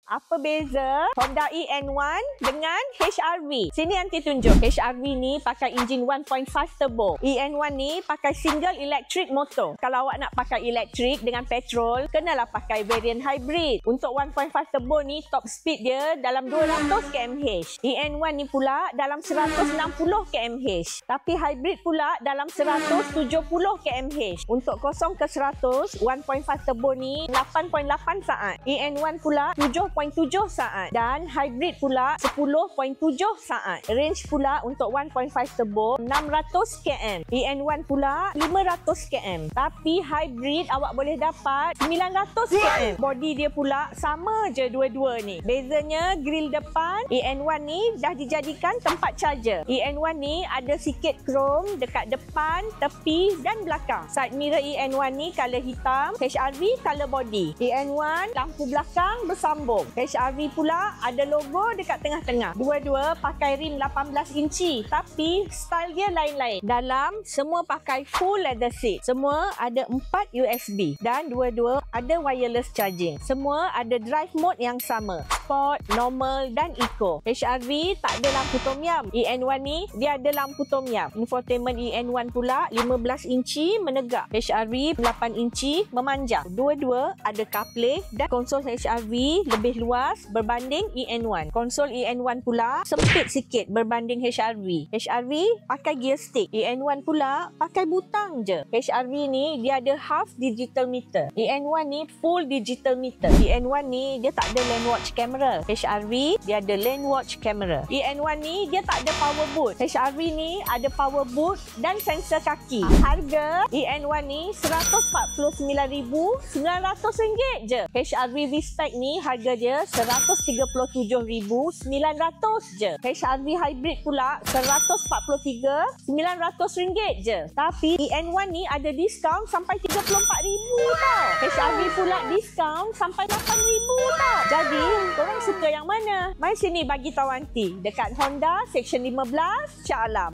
Apa beza Honda EN1 dengan HR-V? Sini Aunty tunjuk. HR-V ni pakai enjin 1.5 turbo. EN1 ni pakai single electric motor. Kalau awak nak pakai elektrik dengan petrol, kenalah pakai variant hybrid. Untuk 1.5 turbo ni top speed dia dalam 200 kmh. EN1 ni pula dalam 160 kmh. Tapi hybrid pula dalam 170 kmh. Untuk 0 ke 100, 1.5 turbo ni 8.8 saat. EN1 pula 7.7 saat dan hybrid pula 10.7 saat. Range pula untuk 1.5 turbo 600 km. EN1 pula 500 km. Tapi hybrid awak boleh dapat 900 km. Body dia pula sama je dua-dua ni. Bezanya grill depan EN1 ni dah dijadikan tempat charger. EN1 ni ada sikit chrome dekat depan, tepi dan belakang. Side mirror EN1 ni color hitam, HR-V color body. EN1 lampu belakang bersambung. HR-V pula ada logo dekat tengah-tengah. Dua-dua pakai rim 18 inci tapi style dia lain-lain. Dalam semua pakai full leather seat. Semua ada 4 USB dan dua-dua ada wireless charging. Semua ada drive mode yang sama. Sport, normal dan eco. HR-V tak ada lampu tom yum. EN1 ni dia ada lampu tom yum. Infotainment EN1 pula 15 inci menegak. HR-V 8 inci memanjang. Dua-dua ada CarPlay dan konsol HR-V lebih luas berbanding EN1. Konsol EN1 pula sempit sikit berbanding HR-V. HR-V pakai gear stick. EN1 pula pakai butang je. HR-V ni dia ada half digital meter. EN1 ni full digital meter. EN1 ni dia tak ada lane watch camera. HR-V dia ada lane watch camera. EN1 ni dia tak ada power boot. HR-V ni ada power boot dan sensor kaki. Harga EN1 ni RM149,900 je. HR-V V-Spec ni harga dia RM137,900 je. HR-V Hybrid pula RM143,900 je. Tapi EN1 ni ada diskaun sampai RM34,000 tau. HR-V pula diskaun sampai RM8,000 tau. Jadi, korang suka yang mana? Mai sini bagi tahu Aunty. Dekat Honda Section 15, Shah Alam.